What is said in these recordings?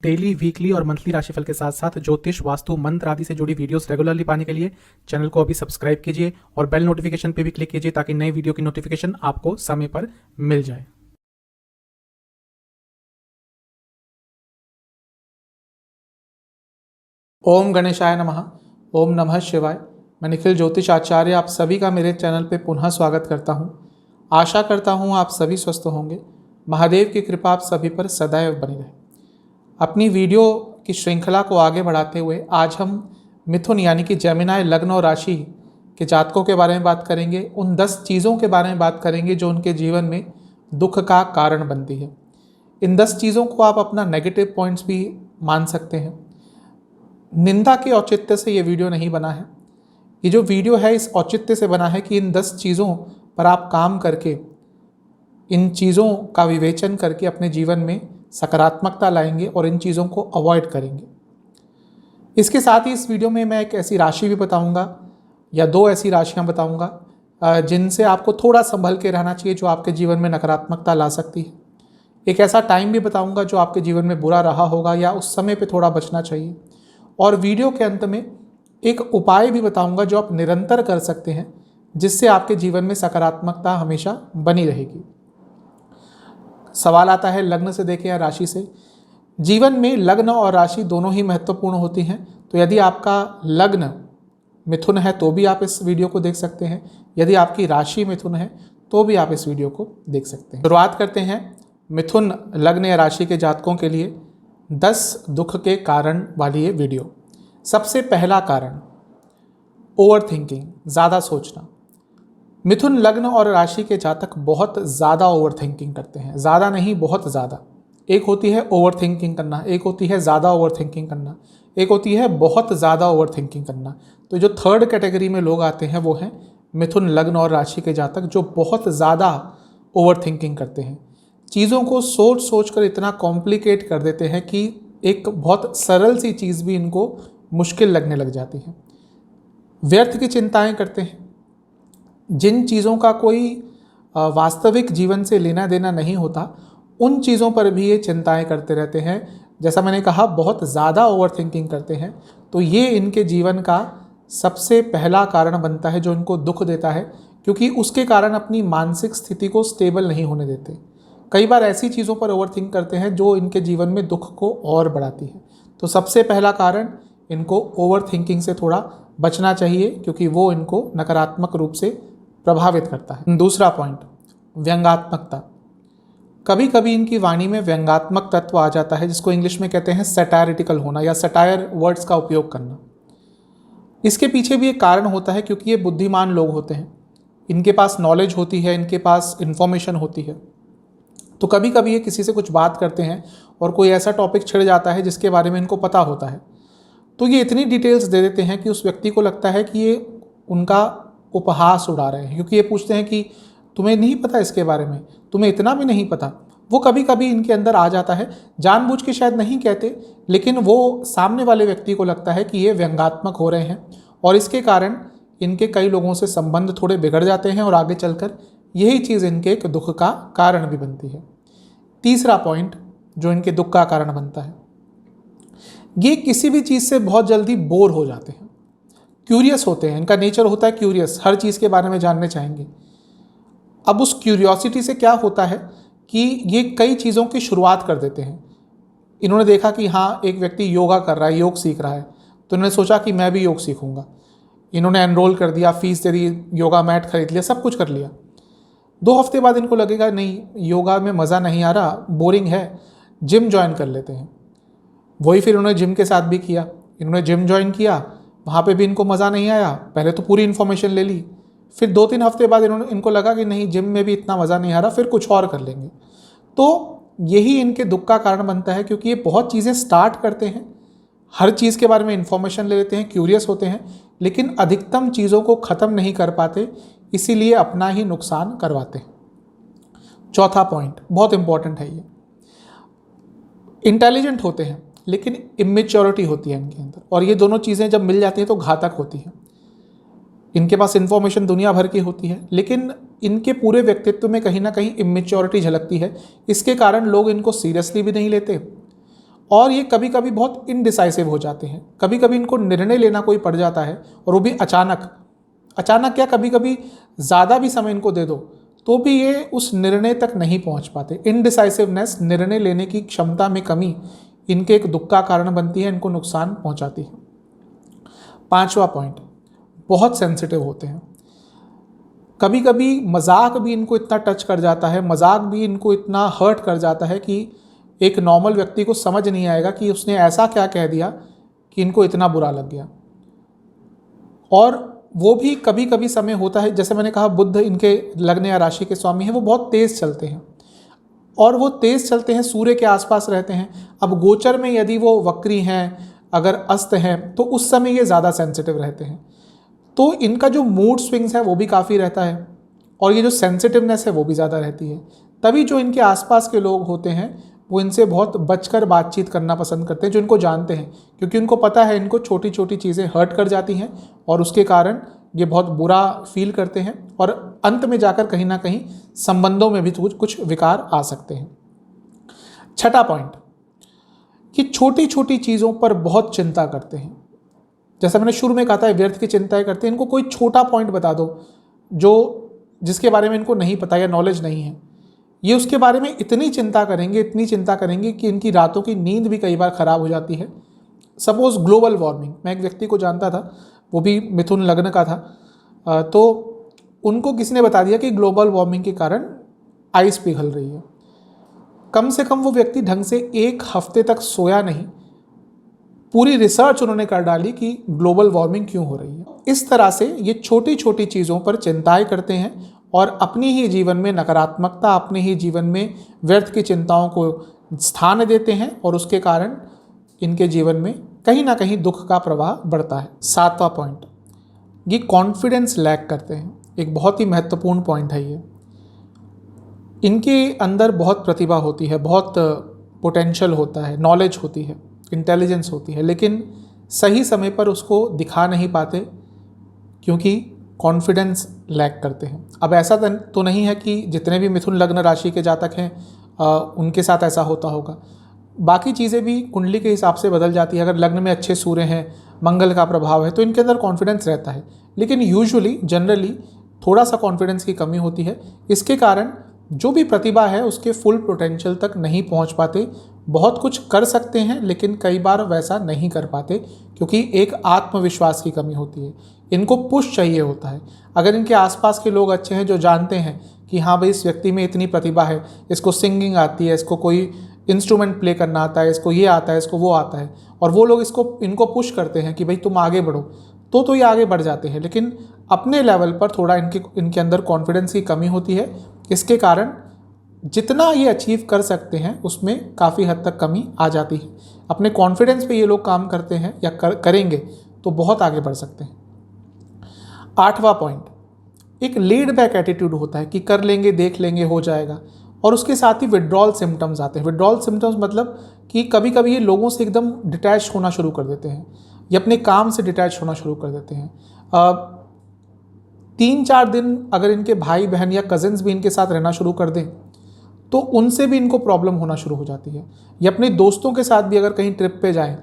Daily, weekly और monthly राशिफल के साथ साथ ज्योतिष, वास्तु, मंत्र आदि से जुड़ी वीडियोस रेगुलरली पाने के लिए चैनल को अभी सब्सक्राइब कीजिए और बेल नोटिफिकेशन पे भी क्लिक कीजिए ताकि नई वीडियो की नोटिफिकेशन आपको समय पर मिल जाए। ओम गणेशाय नमः। ओम नमः शिवाय। मैं निखिल ज्योतिष आचार्य आप सभी का मेरे चैनल पे पुनः स्वागत करता हूँ। आशा करता हूँ आप सभी स्वस्थ होंगे। महादेव की कृपा आप सभी पर सदैव बनी रहे। अपनी वीडियो की श्रृंखला को आगे बढ़ाते हुए आज हम मिथुन यानी कि जेमिनाई लग्न और राशि के जातकों के बारे में बात करेंगे। उन 10 चीज़ों के बारे में बात करेंगे जो उनके जीवन में दुख का कारण बनती है। इन 10 चीज़ों को आप अपना नेगेटिव पॉइंट्स भी मान सकते हैं। निंदा के औचित्य से ये वीडियो नहीं बना है। ये जो वीडियो है इस औचित्य से बना है कि इन 10 चीज़ों पर आप काम करके, इन चीज़ों का विवेचन करके अपने जीवन में सकारात्मकता लाएंगे और इन चीज़ों को अवॉइड करेंगे। इसके साथ ही इस वीडियो में मैं एक ऐसी राशि भी बताऊंगा या 2 ऐसी राशियां बताऊंगा जिनसे आपको थोड़ा संभल के रहना चाहिए, जो आपके जीवन में नकारात्मकता ला सकती है। एक ऐसा टाइम भी बताऊंगा जो आपके जीवन में बुरा रहा होगा या उस समय पे थोड़ा बचना चाहिए। और वीडियो के अंत में एक उपाय भी बताऊंगा जो आप निरंतर कर सकते हैं, जिससे आपके जीवन में सकारात्मकता हमेशा बनी रहेगी। सवाल आता है लग्न से देखें या राशि से। जीवन में लग्न और राशि दोनों ही महत्वपूर्ण होती हैं। तो यदि आपका लग्न मिथुन है तो भी आप इस वीडियो को देख सकते हैं, यदि आपकी राशि मिथुन है तो भी आप इस वीडियो को देख सकते हैं। शुरुआत करते हैं मिथुन लग्न या राशि के जातकों के लिए 10 दुख के कारण वाली ये वीडियो। सबसे पहला कारण, ओवर थिंकिंग, ज़्यादा सोचना। मिथुन लग्न और राशि के जातक बहुत ज़्यादा ओवर थिंकिंग करते हैं। ज़्यादा नहीं, बहुत ज़्यादा। एक होती है ओवर थिंकिंग करना, एक होती है ज़्यादा ओवर थिंकिंग करना, एक होती है बहुत ज़्यादा ओवर थिंकिंग करना। तो जो थर्ड कैटेगरी में लोग आते हैं वो हैं मिथुन लग्न और राशि के जातक, जो बहुत ज़्यादा ओवर थिंकिंग करते हैं। चीज़ों को सोच सोच कर इतना कॉम्प्लिकेट कर देते हैं कि एक बहुत सरल सी चीज़ भी इनको मुश्किल लगने लग जाती है। व्यर्थ की चिंताएं करते हैं। जिन चीज़ों का कोई वास्तविक जीवन से लेना देना नहीं होता, उन चीज़ों पर भी ये चिंताएं करते रहते हैं। जैसा मैंने कहा, बहुत ज़्यादा ओवर थिंकिंग करते हैं। तो ये इनके जीवन का सबसे पहला कारण बनता है जो इनको दुख देता है, क्योंकि उसके कारण अपनी मानसिक स्थिति को स्टेबल नहीं होने देते। कई बार ऐसी चीज़ों पर ओवर थिंक करते हैं जो इनके जीवन में दुख को और बढ़ाती है। तो सबसे पहला कारण, इनको ओवर थिंकिंग से थोड़ा बचना चाहिए, क्योंकि वो इनको नकारात्मक रूप से प्रभावित करता है। दूसरा पॉइंट, व्यंग्यात्मकता। कभी कभी इनकी वाणी में व्यंग्यात्मक तत्व आ जाता है, जिसको इंग्लिश में कहते हैं सटायरिटिकल होना या सटायर वर्ड्स का उपयोग करना। इसके पीछे भी एक कारण होता है, क्योंकि ये बुद्धिमान लोग होते हैं, इनके पास नॉलेज होती है, इनके पास इंफॉर्मेशन होती है। तो कभी कभी ये किसी से कुछ बात करते हैं और कोई ऐसा टॉपिक छिड़ जाता है जिसके बारे में इनको पता होता है, तो ये इतनी डिटेल्स दे देते हैं कि उस व्यक्ति को लगता है कि ये उनका उपहास उड़ा रहे हैं, क्योंकि ये पूछते हैं कि तुम्हें नहीं पता इसके बारे में, तुम्हें इतना भी नहीं पता। वो कभी कभी इनके अंदर आ जाता है, जानबूझ के शायद नहीं कहते, लेकिन वो सामने वाले व्यक्ति को लगता है कि ये व्यंग्यात्मक हो रहे हैं, और इसके कारण इनके कई लोगों से संबंध थोड़े बिगड़ जाते हैं और आगे चलकर यही चीज़ इनके एक दुख का कारण भी बनती है। तीसरा पॉइंट जो इनके दुख का कारण बनता है, ये किसी भी चीज़ से बहुत जल्दी बोर हो जाते हैं। क्यूरियस होते हैं, इनका नेचर होता है क्यूरियस, हर चीज़ के बारे में जानने चाहेंगे। अब उस क्यूरियोसिटी से क्या होता है कि ये कई चीज़ों की शुरुआत कर देते हैं। इन्होंने देखा कि हाँ, एक व्यक्ति योगा कर रहा है, योग सीख रहा है, तो इन्होंने सोचा कि मैं भी योग सीखूंगा। इन्होंने एनरोल कर दिया, फीस दे दी, योगा मैट खरीद लिया, सब कुछ कर लिया। 2 हफ्ते बाद इनको लगेगा नहीं, योगा में मज़ा नहीं आ रहा, बोरिंग है, जिम ज्वाइन कर लेते हैं। वही फिर उन्होंने जिम के साथ भी किया। इन्होंने जिम ज्वाइन किया, वहाँ पे भी इनको मज़ा नहीं आया। पहले तो पूरी इन्फॉर्मेशन ले ली, फिर 2-3 हफ्ते बाद इनको लगा कि नहीं, जिम में भी इतना मज़ा नहीं आ रहा, फिर कुछ और कर लेंगे। तो यही इनके दुख का कारण बनता है, क्योंकि ये बहुत चीज़ें स्टार्ट करते हैं, हर चीज़ के बारे में इन्फॉर्मेशन ले लेते हैं, क्यूरियस होते हैं, लेकिन अधिकतम चीज़ों को ख़त्म नहीं कर पाते, इसीलिए अपना ही नुकसान करवाते हैं। चौथा पॉइंट बहुत इंपॉर्टेंट है, ये इंटेलिजेंट होते हैं लेकिन इमेच्योरिटी होती है इनके अंदर, और ये दोनों चीज़ें जब मिल जाती हैं तो घातक होती हैं। इनके पास इन्फॉर्मेशन दुनिया भर की होती है, लेकिन इनके पूरे व्यक्तित्व में कहीं ना कहीं इमेच्योरिटी झलकती है। इसके कारण लोग इनको सीरियसली भी नहीं लेते और ये कभी कभी बहुत इनडिसाइसिव हो जाते हैं। कभी कभी इनको निर्णय लेना कोई पड़ जाता है और वो भी अचानक क्या, कभी कभी ज़्यादा भी समय इनको दे दो तो भी ये उस निर्णय तक नहीं पहुंच पाते। इनडिसाइसिवनेस, निर्णय लेने की क्षमता में कमी इनके एक दुख का कारण बनती है, इनको नुकसान पहुंचाती है। 5वां पॉइंट, बहुत सेंसिटिव होते हैं। कभी कभी मजाक भी इनको इतना टच कर जाता है, मजाक भी इनको इतना हर्ट कर जाता है कि एक नॉर्मल व्यक्ति को समझ नहीं आएगा कि उसने ऐसा क्या कह दिया कि इनको इतना बुरा लग गया। और वो भी कभी कभी समय होता है, जैसे मैंने कहा बुध इनके लग्न या राशि के स्वामी हैं, वो बहुत तेज चलते हैं और वो तेज चलते हैं, सूर्य के आसपास रहते हैं। अब गोचर में यदि वो वक्री हैं, अगर अस्त हैं, तो उस समय ये ज़्यादा सेंसिटिव रहते हैं। तो इनका जो मूड स्विंग्स है वो भी काफ़ी रहता है और ये जो सेंसिटिवनेस है वो भी ज़्यादा रहती है। तभी जो इनके आसपास के लोग होते हैं वो इनसे बहुत बचकर बातचीत करना पसंद करते हैं, जो इनको जानते हैं, क्योंकि उनको पता है इनको छोटी छोटी चीज़ें हर्ट कर जाती हैं और उसके कारण ये बहुत बुरा फील करते हैं और अंत में जाकर कहीं ना कहीं संबंधों में भी कुछ विकार आ सकते हैं। 6वां पॉइंट, कि छोटी छोटी चीज़ों पर बहुत चिंता करते हैं। जैसा मैंने शुरू में कहा था, व्यर्थ की चिंताएं करते हैं। इनको कोई छोटा पॉइंट बता दो जिसके बारे में इनको नहीं पता या नॉलेज नहीं है, ये उसके बारे में इतनी चिंता करेंगे कि इनकी रातों की नींद भी कई बार ख़राब हो जाती है। सपोज ग्लोबल वार्मिंग, मैं एक व्यक्ति को जानता था, वो भी मिथुन लग्न का था, तो उनको किसी ने बता दिया कि ग्लोबल वार्मिंग के कारण आइस पिघल रही है। कम से कम वो व्यक्ति ढंग से 1 हफ्ते तक सोया नहीं। पूरी रिसर्च उन्होंने कर डाली कि ग्लोबल वार्मिंग क्यों हो रही है। इस तरह से ये छोटी छोटी चीज़ों पर चिंताएं करते हैं और अपनी ही जीवन में नकारात्मकता, अपने ही जीवन में व्यर्थ की चिंताओं को स्थान देते हैं और उसके कारण इनके जीवन में कहीं ना कहीं दुख का प्रवाह बढ़ता है। 7वां पॉइंट, ये कॉन्फिडेंस लैक करते हैं। एक बहुत ही महत्वपूर्ण पॉइंट है ये। इनके अंदर बहुत प्रतिभा होती है, बहुत पोटेंशियल होता है, नॉलेज होती है, इंटेलिजेंस होती है, लेकिन सही समय पर उसको दिखा नहीं पाते क्योंकि कॉन्फिडेंस लैक करते हैं। अब ऐसा तो नहीं है कि जितने भी मिथुन लग्न राशि के जातक हैं उनके साथ ऐसा होता होगा। बाकी चीज़ें भी कुंडली के हिसाब से बदल जाती है। अगर लग्न में अच्छे सूर्य हैं, मंगल का प्रभाव है, तो इनके अंदर कॉन्फिडेंस रहता है, लेकिन यूजुअली जनरली थोड़ा सा कॉन्फिडेंस की कमी होती है। इसके कारण जो भी प्रतिभा है उसके फुल पोटेंशियल तक नहीं पहुंच पाते। बहुत कुछ कर सकते हैं लेकिन कई बार वैसा नहीं कर पाते क्योंकि एक आत्मविश्वास की कमी होती है। इनको पुश चाहिए होता है। अगर इनके आसपास के लोग अच्छे हैं जो जानते हैं कि हाँ भाई इस व्यक्ति में इतनी प्रतिभा है, इसको सिंगिंग आती है, इसको कोई इंस्ट्रूमेंट प्ले करना आता है, इसको ये आता है, इसको वो आता है, और वो लोग इनको पुश करते हैं कि भाई तुम आगे बढ़ो, तो ये आगे बढ़ जाते हैं। लेकिन अपने लेवल पर थोड़ा इनके अंदर कॉन्फिडेंस की कमी होती है। इसके कारण जितना ये अचीव कर सकते हैं उसमें काफ़ी हद तक कमी आ जाती है। अपने कॉन्फिडेंस पे ये लोग काम करते हैं या करेंगे तो बहुत आगे बढ़ सकते हैं। 8वां पॉइंट, एक लेड बैक एटीट्यूड होता है कि कर लेंगे, देख लेंगे, हो जाएगा। और उसके साथ ही विड्रॉल सिम्टम्स आते हैं। विड्रॉल सिम्टम्स मतलब कि कभी कभी ये लोगों से एकदम डिटैच होना शुरू कर देते हैं, ये अपने काम से डिटैच होना शुरू कर देते हैं। 3-4 दिन अगर इनके भाई बहन या कजिन्स भी इनके साथ रहना शुरू कर दें तो उनसे भी इनको प्रॉब्लम होना शुरू हो जाती है। ये अपने दोस्तों के साथ भी अगर कहीं ट्रिप पे जाएं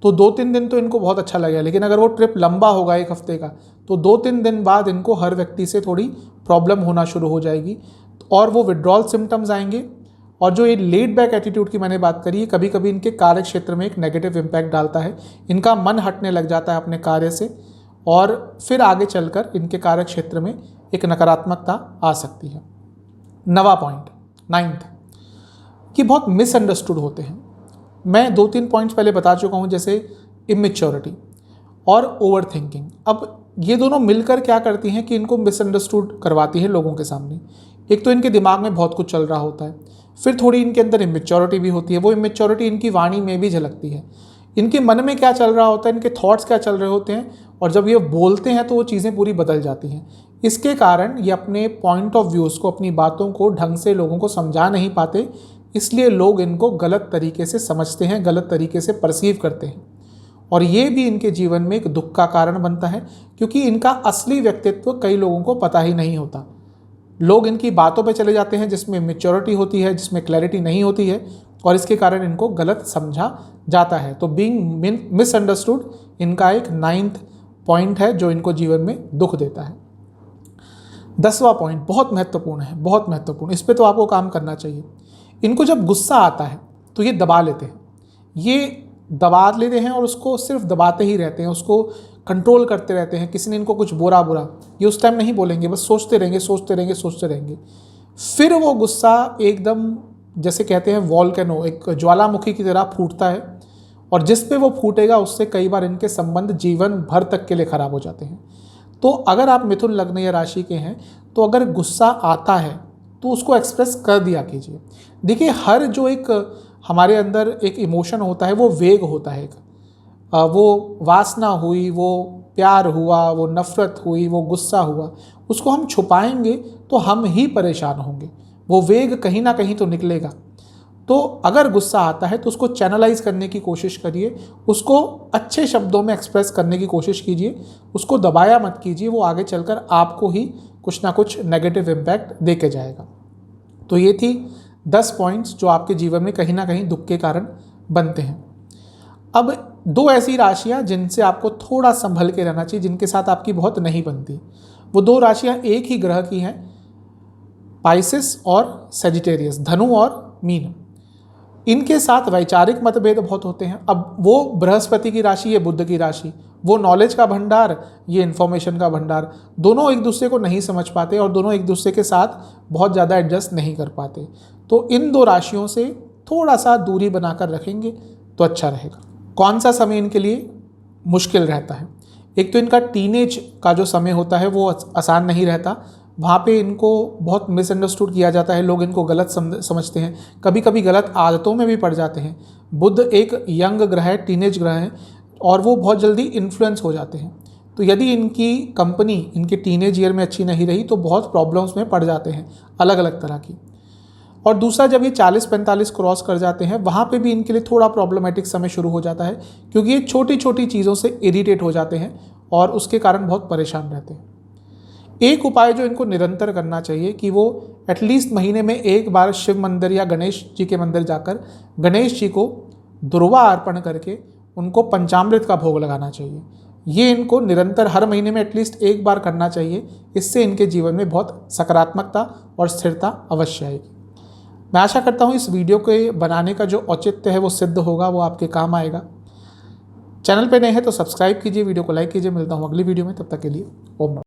तो 2-3 दिन तो इनको बहुत अच्छा लगेगा, लेकिन अगर वो ट्रिप लंबा होगा 1 हफ्ते का तो 2-3 दिन बाद इनको हर व्यक्ति से थोड़ी प्रॉब्लम होना शुरू हो जाएगी और वो विड्रॉल सिम्टम्स आएंगे। और जो ये लेड बैक एटीट्यूड की मैंने बात करी है, कभी कभी इनके कार्य क्षेत्र में एक नेगेटिव इम्पैक्ट डालता है। इनका मन हटने लग जाता है अपने कार्य से और फिर आगे चलकर इनके कार्य क्षेत्र में एक नकारात्मकता आ सकती है। 9वां पॉइंट, 9th, कि बहुत मिसअंडरस्टूड होते हैं। मैं 2-3 पॉइंट्स पहले बता चुका हूँ, जैसे इमेच्योरिटी और ओवर थिंकिंग। अब ये दोनों मिलकर क्या करती हैं कि इनको मिसअंडरस्टूड करवाती है लोगों के सामने। एक तो इनके दिमाग में बहुत कुछ चल रहा होता है, फिर थोड़ी इनके अंदर इमेच्योरिटी भी होती है। वो इमेच्योरिटी इनकी वाणी में भी झलकती है। इनके मन में क्या चल रहा होता है, इनके थॉट्स क्या चल रहे होते हैं, और जब ये बोलते हैं तो वो चीज़ें पूरी बदल जाती हैं। इसके कारण ये अपने पॉइंट ऑफ व्यूज़ को, अपनी बातों को ढंग से लोगों को समझा नहीं पाते, इसलिए लोग इनको गलत तरीके से समझते हैं, गलत तरीके से परसीव करते हैं। और ये भी इनके जीवन में एक दुख का कारण बनता है क्योंकि इनका असली व्यक्तित्व कई लोगों को पता ही नहीं होता। लोग इनकी बातों पे चले जाते हैं जिसमें मैच्योरिटी होती है, जिसमें क्लैरिटी नहीं होती है, और इसके कारण इनको गलत समझा जाता है। तो बीइंग मिसअंडरस्टूड इनका एक 9th पॉइंट है जो इनको जीवन में दुख देता है। 10वां पॉइंट बहुत महत्वपूर्ण है, बहुत महत्वपूर्ण, इस पे तो आपको काम करना चाहिए। इनको जब गुस्सा आता है तो ये दबा लेते हैं, ये दबा लेते हैं और उसको सिर्फ दबाते ही रहते हैं, उसको कंट्रोल करते रहते हैं। किसी ने इनको कुछ बुरा ये उस टाइम नहीं बोलेंगे, बस सोचते रहेंगे सोचते रहेंगे सोचते रहेंगे। फिर वो गुस्सा एकदम जैसे कहते हैं वॉल्केनो, एक ज्वालामुखी की तरह फूटता है, और जिस पे वो फूटेगा उससे कई बार इनके संबंध जीवन भर तक के लिए खराब हो जाते हैं। तो अगर आप मिथुन लग्न या राशि के हैं तो अगर गुस्सा आता है तो उसको एक्सप्रेस कर दिया कीजिए। देखिए, हर जो एक हमारे अंदर एक इमोशन होता है वो वेग होता है, एक वो वासना हुई, वो प्यार हुआ, वो नफ़रत हुई, वो गुस्सा हुआ, उसको हम छुपाएंगे तो हम ही परेशान होंगे। वो वेग कहीं ना कहीं तो निकलेगा। तो अगर गुस्सा आता है तो उसको चैनलाइज करने की कोशिश करिए, उसको अच्छे शब्दों में एक्सप्रेस करने की कोशिश कीजिए, उसको दबाया मत कीजिए, वो आगे चलकर आपको ही कुछ ना कुछ नेगेटिव इम्पैक्ट दे के जाएगा। तो ये थी 10 पॉइंट्स जो आपके जीवन में कहीं ना कहीं दुख के कारण बनते हैं। अब 2 ऐसी राशियां जिनसे आपको थोड़ा संभल के रहना चाहिए, जिनके साथ आपकी बहुत नहीं बनती, वो 2 राशियां एक ही ग्रह की हैं, पाइसेस और सेजिटेरियस, धनु और मीन। इनके साथ वैचारिक मतभेद बहुत होते हैं। अब वो बृहस्पति की राशि, ये बुध की राशि, वो नॉलेज का भंडार, ये इन्फॉर्मेशन का भंडार, दोनों एक दूसरे को नहीं समझ पाते और दोनों एक दूसरे के साथ बहुत ज़्यादा एडजस्ट नहीं कर पाते। तो इन 2 राशियों से थोड़ा सा दूरी बनाकर रखेंगे तो अच्छा रहेगा। कौन सा समय इनके लिए मुश्किल रहता है? एक तो इनका टीनेज का जो समय होता है वो आसान नहीं रहता, वहाँ पे इनको बहुत मिसअंडरस्टूड किया जाता है, लोग इनको गलत समझते हैं, कभी कभी गलत आदतों में भी पड़ जाते हैं। बुध एक यंग ग्रह है, टीनेज ग्रह है, और वो बहुत जल्दी इन्फ्लुएंस हो जाते हैं। तो यदि इनकी कंपनी इनके टीनेज ईयर में अच्छी नहीं रही तो बहुत प्रॉब्लम्स में पड़ जाते हैं अलग अलग तरह की। और दूसरा, जब ये 40-45 क्रॉस कर जाते हैं वहाँ पे भी इनके लिए थोड़ा प्रॉब्लमेटिक समय शुरू हो जाता है, क्योंकि ये छोटी छोटी चीज़ों से इरिटेट हो जाते हैं और उसके कारण बहुत परेशान रहते हैं। एक उपाय जो इनको निरंतर करना चाहिए कि वो एटलीस्ट महीने में एक बार शिव मंदिर या गणेश जी के मंदिर जाकर गणेश जी को दुर्वा अर्पण करके उनको पंचामृत का भोग लगाना चाहिए। ये इनको निरंतर हर महीने में एटलीस्ट एक बार करना चाहिए। इससे इनके जीवन में बहुत सकारात्मकता और स्थिरता अवश्य आएगी। मैं आशा करता हूँ इस वीडियो के बनाने का जो औचित्य है वो सिद्ध होगा, वो आपके काम आएगा। चैनल पे नए हैं तो सब्सक्राइब कीजिए, वीडियो को लाइक कीजिए। मिलता हूँ अगली वीडियो में, तब तक के लिए ओम नमः।